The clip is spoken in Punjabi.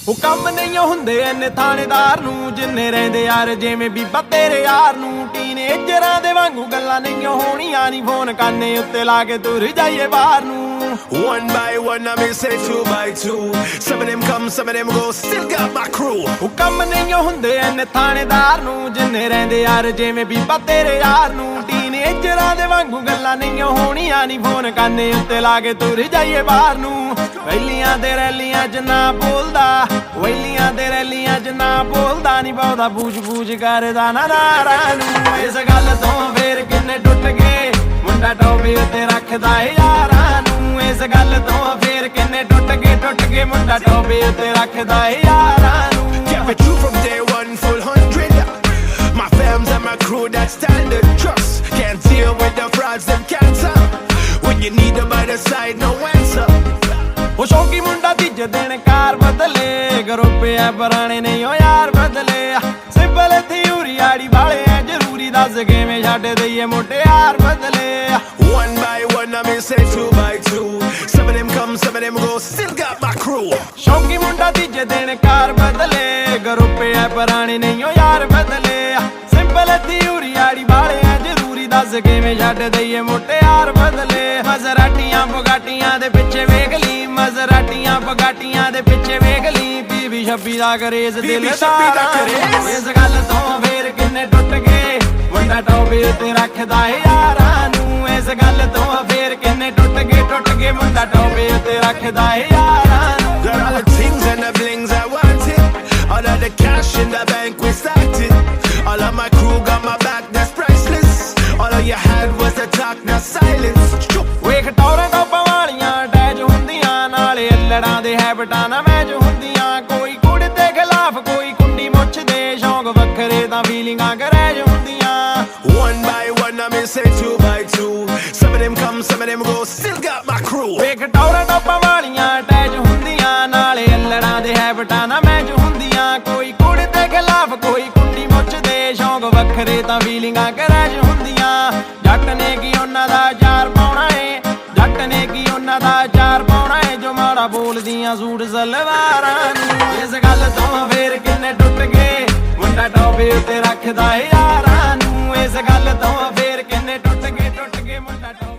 ਉਹ ਕੰਮ ਨਹੀਂ ਹੁੰਦੇ ਐਨੇ ਥਾਣੇਦਾਰ ਨੂੰ ਜਿੰਨੇ ਰਹਿੰਦੇ ਯਾਰ ਜਿਵੇਂ ਬੀਬਾ ਤੇਰੇ ਯਾਰ ਨੂੰ। ਟੀਨੇਜਰਾਂ ਦੇ ਵਾਂਗੂ ਗੱਲਾਂ ਨਹੀਂ ਹੋਣੀਆਂ ਨੀ ਫੋਨ ਕਾਨੇ ਉੱਤੇ ਲਾ ਕੇ ਤੁਰ ਜਾਈਏ ਬਾਹਰ ਨੂੰ। One by one, I may say 2 by 2. Some of them come, some of them go, still got my crew. ਉਹ ਕੰਮ ਨਹੀਂ ਹੁੰਦੇ ਐਨੇ ਥਾਣੇਦਾਰ ਨੂੰ ਜਿੰਨੇ ਰਹਿੰਦੇ ਯਾਰ ਜਿਵੇਂ ਬੀਬਾ ਤੇਰੇ ਯਾਰ ਨੂੰ। ਟੀਨੇਜਰਾਂ ਦੇ ਵਾਂਗੂ ਗੱਲਾਂ ਨਹੀਂ ਹੋਣੀਆਂ ਨੀ ਫੋਨ ਕਾਨੇ ਉੱਤੇ ਲਾ ਕੇ ਤੁਰ ਜਾਈਏ ਬਾਹਰ ਨੂੰ। ਵੈਲੀਆਂ ਤੇ ਰੈਲੀਆਂ 'ਚ ਨਾ ਬੋਲਦਾ, ਵੈਲੀਆਂ ਤੇ ਰੈਲੀਆਂ 'ਚ ਨਾ ਬੋਲਦਾ ਨੀ ਬਹੁਤਾ ਬੂਝ ਕਰਦਾ ਨਾ ਨਾਰਾਂ ਨੂੰ। ਇਸ ਗੱਲ ਤੋਂ ਫੇਰ ਕਿੰਨੇ ਟੁੱਟ ਗਏ ਮੁੰਡਾ ਟੋਬੇ ਉੱਤੇ ਰੱਖਦਾ ਏ ਯਾਰਾਂ ਨੂੰ। ਇਸ ਗੱਲ ਤੋਂ ਫੇਰ ਕਿੰਨੇ ਟੁੱਟ ਗਏ ਮੁੰਡਾ ਟੋਬੇ ਉੱਤੇ ਰੱਖਦਾ ਏ ਯਾਰਾਂ ਨੂੰ। Kept it true from day one, full 100. My fams and my crew, that standard trust. Can't deal with the frauds, them cancer. When you need them by the side, no answer. ਉਹ ਸ਼ੌਕੀ ਮੁੰਡਾ ਤੀਜੇ ਦਿਨ ਕਾਰ ਬਦਲੇ, ਗਰੋਪੇ ਆ ਪੁਰਾਣੇ ਨਹੀਂ ਉਹ ਯਾਰ ਬਦਲੇ। ਸਿੰਪਲ ਥਿਊਰੀ ਆੜੀ ਵਾਲੇ ਐ ਜ਼ਰੂਰੀ ਦੱਸ ਕਿਵੇਂ ਛੱਡ ਦਈਏ ਮੁਟਿਆਰ ਬਦਲੇ। One by one, I may say 2 by 2. Some of them come, some of them go, still got my crew. ਸ਼ੌਕੀ ਮੁੰਡਾ ਤੀਜੇ ਦਿਨ ਕਾਰ ਬਦਲੇ, ਗਰੋਪੇ ਆ ਪੁਰਾਣੇ ਨਹੀਂ ਉਹ ਯਾਰ ਬਦਲੇ। ਸਿੰਪਲ ਥਿਊਰੀ ਆੜੀ ਵਾਲੇ ਐ ਜ਼ਰੂਰੀ ਦੱਸ ਕਿਵੇਂ ਛੱਡ ਦਈਏ ਮੁਟਿਆਰ ਬਦਲੇ। ਮਜ਼ਰਾਟੀਆਂ ਬੁਗਾਟੀਆਂ ਦੇ ਪਿੱਛੇ ਵੇਖ ਲਈ, ਮਜ਼ਰਾਟੀਆਂ ਬੁਗਾਟੀਆਂ ਦੇ ਪਿੱਛੇ ਵੇਖ ਲਈ। ਬੀਬੀ ਛੱਬੀ ਦਾ ਕਰੇਜ਼ ਦਿਲ ਦਾ। ਇਸ ਗੱਲ ਤੋਂ ਫੇਰ ਕਿੰਨੇ ਟੁੱਟ ਗਏ ਮੁੰਡਾ ਟੋਬੇ ਉੱਤੇ ਰੱਖਦਾ ਏ ਯਾਰਾਂ ਨੂੰ। ਇਸ ਗੱਲ ਤੋਂ ਫੇਰ ਕਿੰਨੇ ਟੁੱਟ ਗਏ ਮੁੰਡਾ ਟੋਬੇ ਉੱਤੇ ਰੱਖਦਾ ਏ ਯਾਰਾਂ ਨੂੰ। Got all the things and the blings I wanted. All of the cash in the bank we started. All of my crew got my back, that's priceless. All of you had was the talk, now silence. ਵੇਖ ਟੌਰਾਂ ਟੌਪਾਂ ਵਾਲੀਆਂ ਅਟੈਚ ਹੁੰਦੀਆਂ, ਨਾਲੇ ਅੱਲੜਾਂ ਦੇ ਹੈਬਿਟਾਂ ਨਾਲ ਮੈਚ ਹੁੰਦੀਆਂ। ਕੋਈ ਕੁੜ ਦੇ ਖਿਲਾਫ ਕੋਈ ਕੁੰਡੀ ਮੁੱਛਦੇ, ਸ਼ੌਂਕ ਵੱਖਰੇ ਤਾਂ ਫੀਲਿੰਗਾਂ ਕਰੈਜ ਹੁੰਦੀਆਂ। One by one, I may say 2 by 2. Some of them come, some of them go, still got my crew. ਵੇਖ ਟੌਰਾਂ ਟੌਪਾਂ ਵਾਲੀਆਂ ਅਟੈਚ ਹੁੰਦੀਆਂ, ਨਾਲੇ ਅੱਲੜਾਂ ਦੇ ਹੈਬਿਟਾਂ ਨਾਲ ਮੈਚ ਹੁੰਦੀਆਂ। ਕੋਈ ਕੁੜ ਦੇ ਖਿਲਾਫ ਕੋਈ ਕੁੰਡੀ ਮੁੱਛਦੇ, ਸ਼ੌਂਕ ਵੱਖਰੇ ਤਾਂ ਫੀਲਿੰਗਾਂ ਕਰੈਜ ਹੁੰਦੀਆਂ। ਜੱਟ ਨੇ ਕੀ ਉਹਨਾਂ ਦਾ ਚਾਰ ਪਾਉਣਾ ਏ, ਜੱਟ ਨੇ ਕੀ ਉਹਨਾਂ ਦਾ ਚਾਰ ਪਾਉਣਾ ਏ, ਜੋ ਮਾੜਾ ਬੋਲਦੀਆਂ ਸੂਟ ਸਲਵਾਰਾਂ ਨੂੰ। ਇਸ ਗੱਲ ਤੋਂ ਫੇਰ ਕਿੰਨੇ ਟੁੱਟ ਗਏ ਮੁੰਡਾ ਟੋਬੇ ਉੱਤੇ ਰੱਖਦਾ ਏ ਯਾਰਾਂ ਨੂੰ। ਇਸ ਗੱਲ ਤੋਂ ਫੇਰ ਕਿੰਨੇ ਟੁੱਟ ਗਏ ਮੁੰਡਾ ਟੋਬੇ